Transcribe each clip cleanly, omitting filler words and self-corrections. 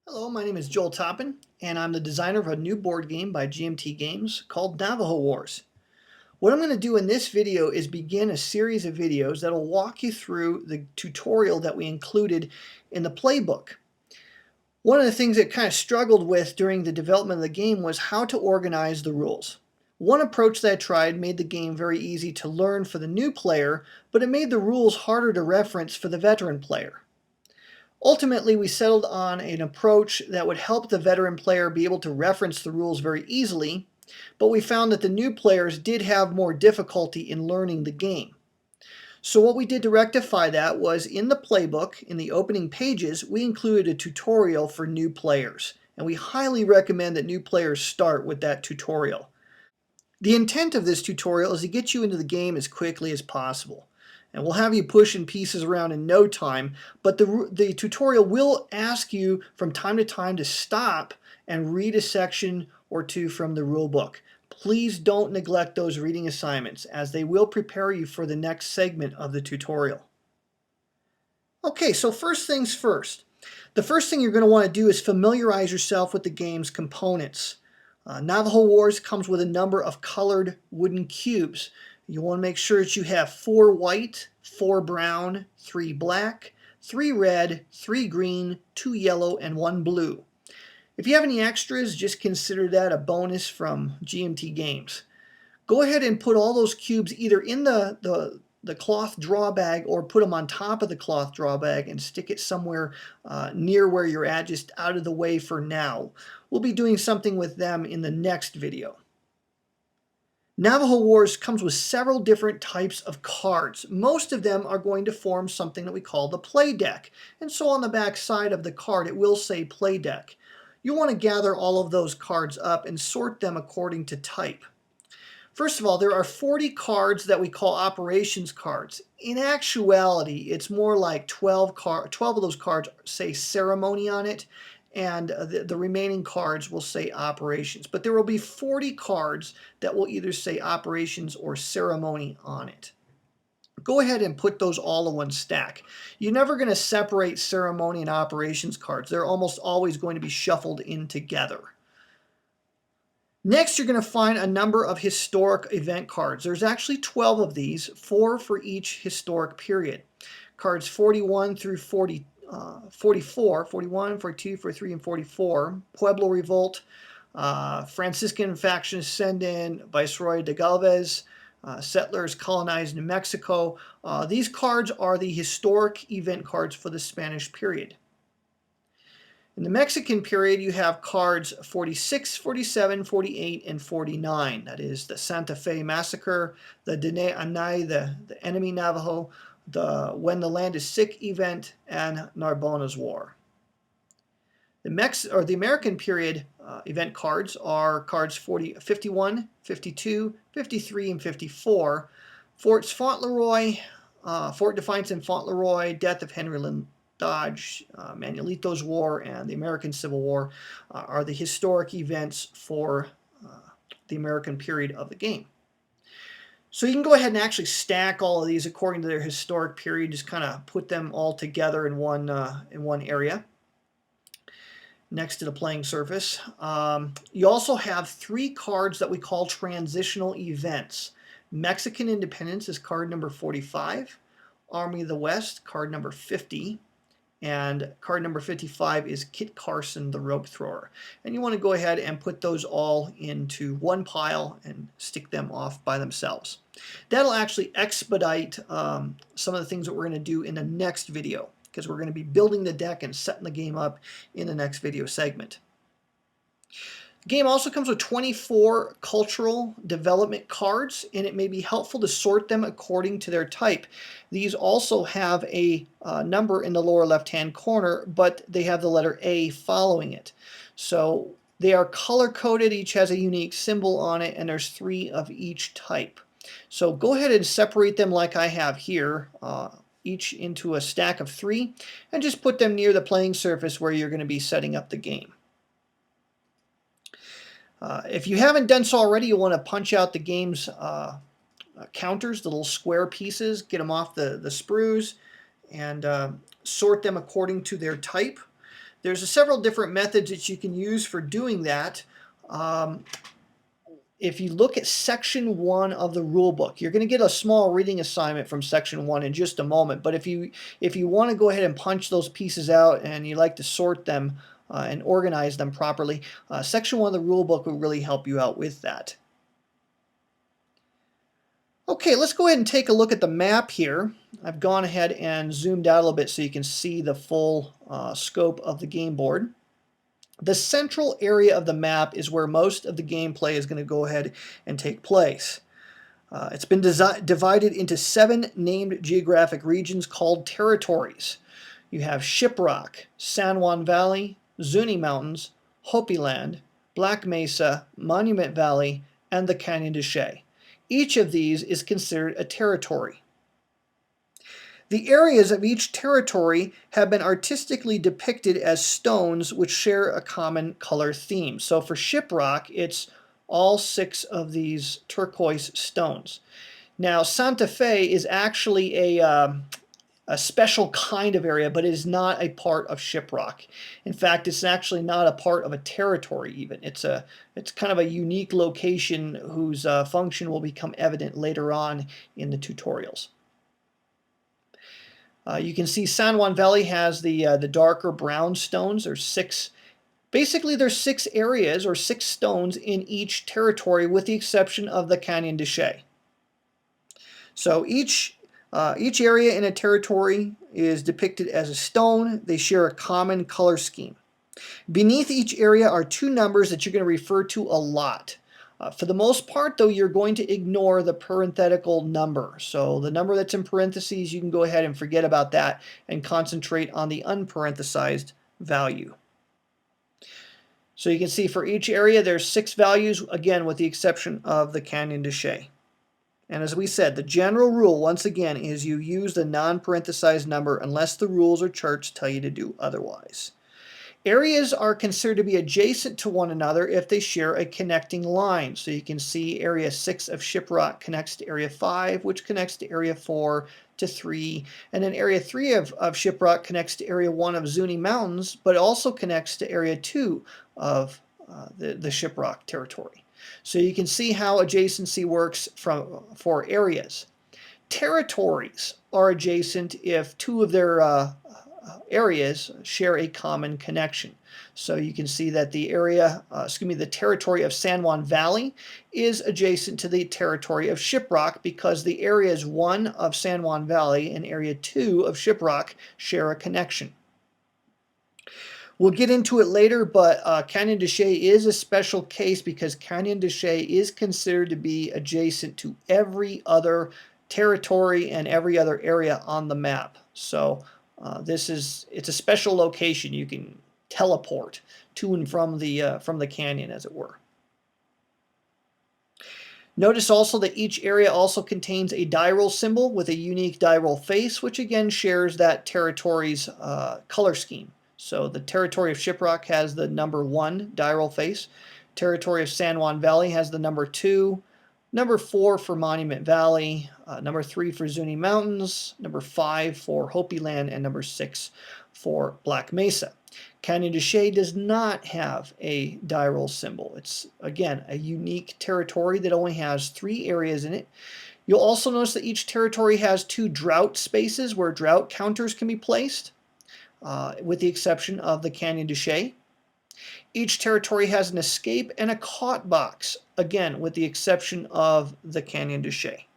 Hello, my name is Joel Toppen, and I'm the designer of a new board game by GMT Games called Navajo Wars. What I'm going to do in this video is begin a series of videos that will walk you through the tutorial that we included in the playbook. One of the things that kind of struggled with during the development of the game was how to organize the rules. One approach that I tried made the game very easy to learn for the new player, but it made the rules harder to reference for the veteran player. Ultimately, we settled on an approach that would help the veteran player be able to reference the rules very easily, but we found that the new players did have more difficulty in learning the game. So what we did to rectify that was in the playbook, in the opening pages, we included a tutorial for new players, and we highly recommend that new players start with that tutorial. The intent of this tutorial is to get you into the game as quickly as possible. And we'll have you pushing pieces around in no time, but the tutorial will ask you from time to time to stop and read a section or two from the rule book. Please don't neglect those reading assignments, as they will prepare you for the next segment of the tutorial. Okay, so first things first. The first thing you're going to want to do is familiarize yourself with the game's components. Navajo Wars comes with a number of colored wooden cubes. You want to make sure that you have 4 white, 4 brown, 3 black, 3 red, 3 green, 2 yellow, and 1 blue. If you have any extras, just consider that a bonus from GMT Games. Go ahead and put all those cubes either in the cloth draw bag or put them on top of the cloth draw bag and stick it somewhere near where you're at, just out of the way for now. We'll be doing something with them in the next video. Navajo Wars comes with several different types of cards. Most of them are going to form something that we call the play deck. And so on the back side of the card it will say play deck. You want to gather all of those cards up and sort them according to type. First of all, there are 40 cards that we call operations cards. In actuality, it's more like 12 of those cards say ceremony on it, and the remaining cards will say operations. But there will be 40 cards that will either say operations or ceremony on it. Go ahead and put those all in one stack. You're never going to separate ceremony and operations cards. They're almost always going to be shuffled in together. Next, you're going to find a number of historic event cards. There's actually 12 of these, 4 for each historic period. Cards 41 through 44, 41, 42, 43, and 44, Pueblo Revolt, Franciscan faction ascendant, Viceroy de Galvez, settlers colonized New Mexico. These cards are the historic event cards for the Spanish period. In the Mexican period, you have cards 46, 47, 48, and 49. That is the Santa Fe Massacre, the Dene Anay, the Enemy Navajo, the When the Land is Sick event, and Narbonne's War. The American period event cards are cards 51, 52, 53, and 54. Forts Fauntleroy, Fort Defiance and Fauntleroy, Death of Henry Lynn Dodge, Manuelito's War, and the American Civil War are the historic events for the American period of the game. So you can go ahead and actually stack all of these according to their historic period, just kind of put them all together in one area next to the playing surface. You also have 3 cards that we call transitional events. Mexican Independence is card number 45, Army of the West, card number 50, and card number 55 is Kit Carson, the Rope Thrower. And you want to go ahead and put those all into one pile and stick them off by themselves. That'll actually expedite some of the things that we're going to do in the next video, because we're going to be building the deck and setting the game up in the next video segment. The game also comes with 24 cultural development cards, and it may be helpful to sort them according to their type. These also have a number in the lower left-hand corner, but they have the letter A following it. So they are color-coded, each has a unique symbol on it, and there's 3 of each type. So go ahead and separate them like I have here, each into a stack of 3, and just put them near the playing surface where you're going to be setting up the game. If you haven't done so already, you want to punch out the game's counters, the little square pieces, get them off the sprues, and sort them according to their type. There's several different methods that you can use for doing that. If you look at section 1 of the rule book, you're going to get a small reading assignment from section 1 in just a moment. But if you want to go ahead and punch those pieces out and you like to sort them and organize them properly, section 1 of the rule book will really help you out with that. Okay, let's go ahead and take a look at the map here. I've gone ahead and zoomed out a little bit so you can see the full scope of the game board. The central area of the map is where most of the gameplay is going to go ahead and take place. It's been divided into 7 named geographic regions called territories. You have Shiprock, San Juan Valley, Zuni Mountains, Hopi Land, Black Mesa, Monument Valley, and the Canyon de Chelly. Each of these is considered a territory. The areas of each territory have been artistically depicted as stones which share a common color theme. So for Shiprock, it's all 6 of these turquoise stones. Now Santa Fe is actually a special kind of area, but it is not a part of Shiprock. In fact, it's actually not a part of a territory even. It's kind of a unique location whose function will become evident later on in the tutorials. You can see San Juan Valley has the darker brown stones. There's 6. Basically, there's 6 areas or 6 stones in each territory, with the exception of the Canyon de Chelly. So each area in a territory is depicted as a stone. They share a common color scheme. Beneath each area are 2 numbers that you're going to refer to a lot. For the most part, though, you're going to ignore the parenthetical number. So the number that's in parentheses, you can go ahead and forget about that and concentrate on the unparenthesized value. So you can see for each area there's 6 values, again with the exception of the Canyon de Chelly. And as we said, the general rule, once again, is you use the non-parenthesized number unless the rules or charts tell you to do otherwise. Areas are considered to be adjacent to one another if they share a connecting line. So you can see Area 6 of Shiprock connects to Area 5, which connects to Area 4 to 3. And then Area 3 of Shiprock connects to Area 1 of Zuni Mountains, but also connects to Area 2 of the Shiprock territory. So you can see how adjacency works for areas. Territories are adjacent if 2 of their areas share a common connection. So you can see that the the territory of San Juan Valley is adjacent to the territory of Shiprock because the areas 1 of San Juan Valley and area 2 of Shiprock share a connection. We'll get into it later, but Canyon de Chelly is a special case because Canyon de Chelly is considered to be adjacent to every other territory and every other area on the map. So it's a special location. You can teleport to and from the canyon, as it were. Notice also that each area also contains a die roll symbol with a unique die roll face, which again shares that territory's color scheme. So the territory of Shiprock has the number 1 die roll face. Territory of San Juan Valley has the number 2. Number 4 for Monument Valley, number 3 for Zuni Mountains, number 5 for Hopi Land, and number 6 for Black Mesa. Canyon de Chelly does not have a die roll symbol. It's, again, a unique territory that only has 3 areas in it. You'll also notice that each territory has 2 drought spaces where drought counters can be placed, with the exception of the Canyon de Chelly. Each territory has an escape and a caught box, again, with the exception of the Canyon de Chelly.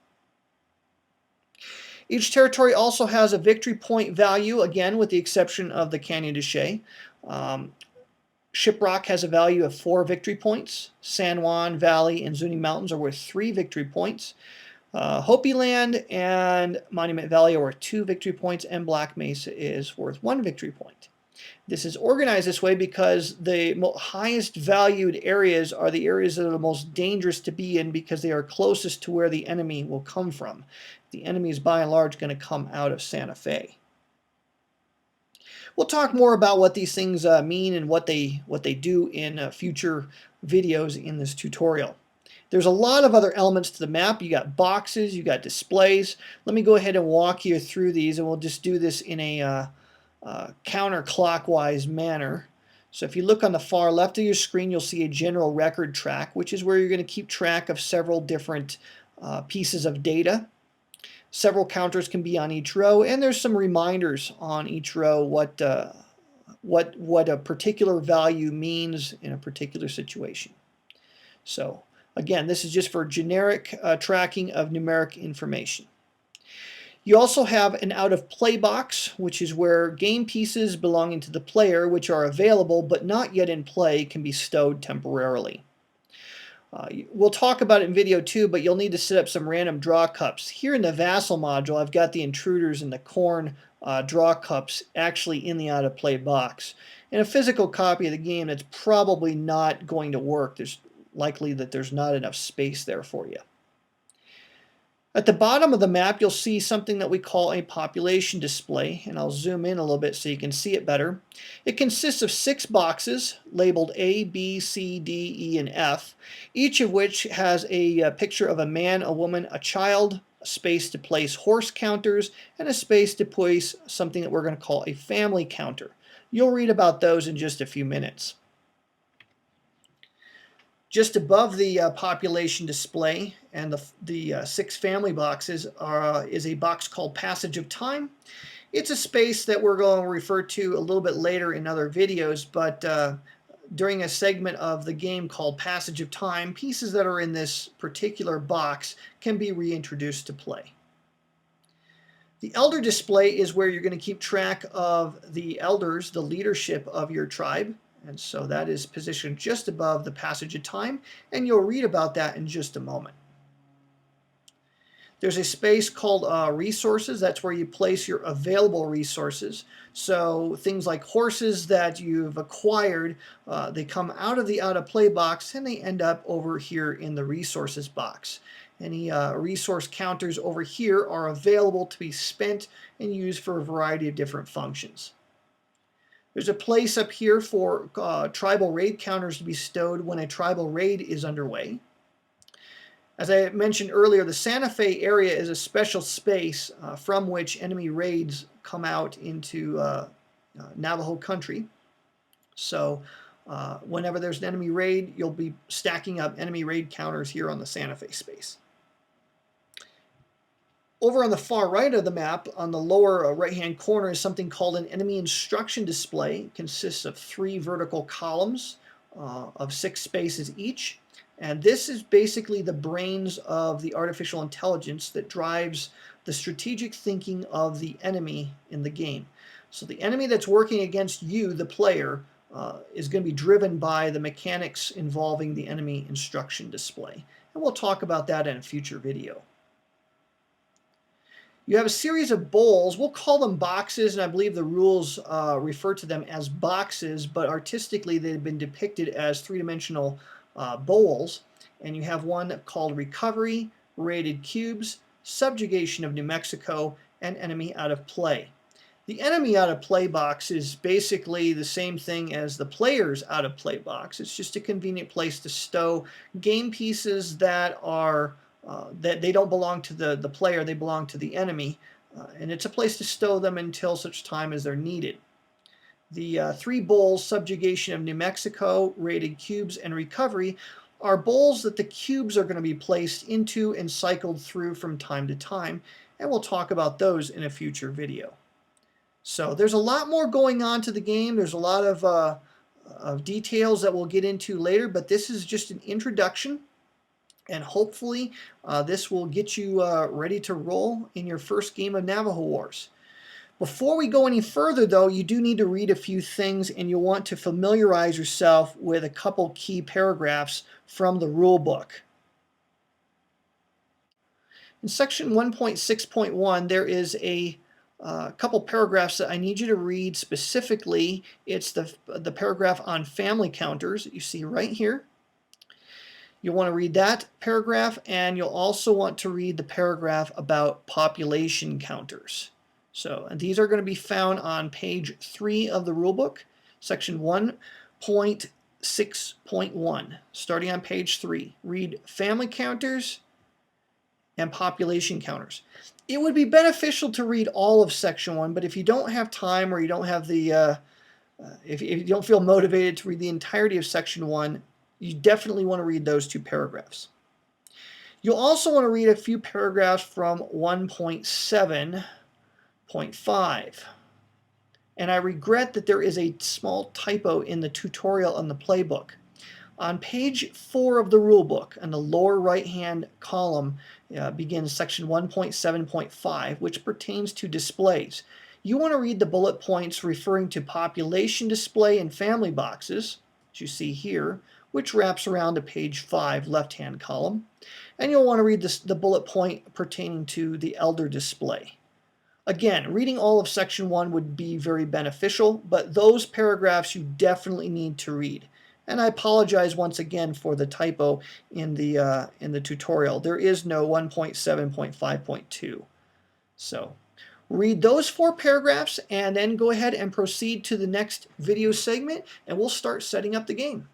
Each territory also has a victory point value, again, with the exception of the Canyon de Chelly. Shiprock has a value of 4 victory points. San Juan Valley and Zuni Mountains are worth 3 victory points. Hopi Land and Monument Valley are worth 2 victory points, and Black Mesa is worth 1 victory point. This is organized this way because the highest valued areas are the areas that are the most dangerous to be in because they are closest to where the enemy will come from. The enemy is by and large going to come out of Santa Fe. We'll talk more about what these things mean and what they do in future videos in this tutorial. There's a lot of other elements to the map. You got boxes, you got displays. Let me go ahead and walk you through these, and we'll just do this in a counterclockwise manner. So if you look on the far left of your screen, you'll see a general record track, which is where you're going to keep track of several different pieces of data. Several counters can be on each row, and there's some reminders on each row what a particular value means in a particular situation. So again, this is just for generic tracking of numeric information. You also have an out of play box, which is where game pieces belonging to the player, which are available but not yet in play, can be stowed temporarily. We'll talk about it in video 2, but you'll need to set up some random draw cups. Here in the Vassal module, I've got the intruders and the corn draw cups actually in the out of play box. In a physical copy of the game, that's probably not going to work. There's likely that there's not enough space there for you. At the bottom of the map, you'll see something that we call a population display, and I'll zoom in a little bit so you can see it better. It consists of 6 boxes labeled A, B, C, D, E, and F, each of which has a picture of a man, a woman, a child, a space to place horse counters, and a space to place something that we're going to call a family counter. You'll read about those in just a few minutes. Just above the population display and the 6 family boxes is a box called Passage of Time. It's a space that we're going to refer to a little bit later in other videos, but during a segment of the game called Passage of Time, pieces that are in this particular box can be reintroduced to play. The elder display is where you're going to keep track of the elders, the leadership of your tribe. And so that is positioned just above the Passage of Time, and you'll read about that in just a moment. There's a space called Resources. That's where you place your available resources. So things like horses that you've acquired, they come out of the out of play box and they end up over here in the Resources box. Any resource counters over here are available to be spent and used for a variety of different functions. There's a place up here for tribal raid counters to be stowed when a tribal raid is underway. As I mentioned earlier, the Santa Fe area is a special space from which enemy raids come out into Navajo country. So whenever there's an enemy raid, you'll be stacking up enemy raid counters here on the Santa Fe space. Over on the far right of the map, on the lower right-hand corner, is something called an enemy instruction display. It consists of 3 vertical columns of 6 spaces each. And this is basically the brains of the artificial intelligence that drives the strategic thinking of the enemy in the game. So the enemy that's working against you, the player, is going to be driven by the mechanics involving the enemy instruction display. And we'll talk about that in a future video. You have a series of bowls. We'll call them boxes, and I believe the rules refer to them as boxes, but artistically they've been depicted as 3-dimensional bowls. And you have one called Recovery, Raided Cubes, Subjugation of New Mexico, and Enemy Out of Play. The Enemy Out of Play box is basically the same thing as the Player's Out of Play box. It's just a convenient place to stow game pieces that are that they don't belong to the player, they belong to the enemy, and it's a place to stow them until such time as they're needed. The 3 bowls, Subjugation of New Mexico, Raided Cubes, and Recovery, are bowls that the cubes are going to be placed into and cycled through from time to time, and we'll talk about those in a future video. So there's a lot more going on to the game. There's a lot of details that we'll get into later, but this is just an introduction. And hopefully this will get you ready to roll in your first game of Navajo Wars. Before we go any further, though, you do need to read a few things, and you'll want to familiarize yourself with a couple key paragraphs from the rule book. In section 1.6.1, there is a couple paragraphs that I need you to read specifically. It's the paragraph on family counters that you see right here. You'll want to read that paragraph, and you'll also want to read the paragraph about population counters. So, and these are going to be found on page 3 of the rulebook, section 1.6.1, starting on page 3. Read family counters and population counters. It would be beneficial to read all of section 1, but if you don't have time or you don't have the if you don't feel motivated to read the entirety of section 1, you definitely want to read those 2 paragraphs. You'll also want to read a few paragraphs from 1.7.5. And I regret that there is a small typo in the tutorial on the playbook. On page 4 of the rulebook, in the lower right-hand column, begins section 1.7.5, which pertains to displays. You want to read the bullet points referring to population display and family boxes, as you see here, which wraps around to page 5, left-hand column. And you'll want to read the bullet point pertaining to the elder display. Again, reading all of section 1 would be very beneficial, but those paragraphs you definitely need to read. And I apologize once again for the typo in the tutorial. There is no 1.7.5.2. So read those 4 paragraphs and then go ahead and proceed to the next video segment, and we'll start setting up the game.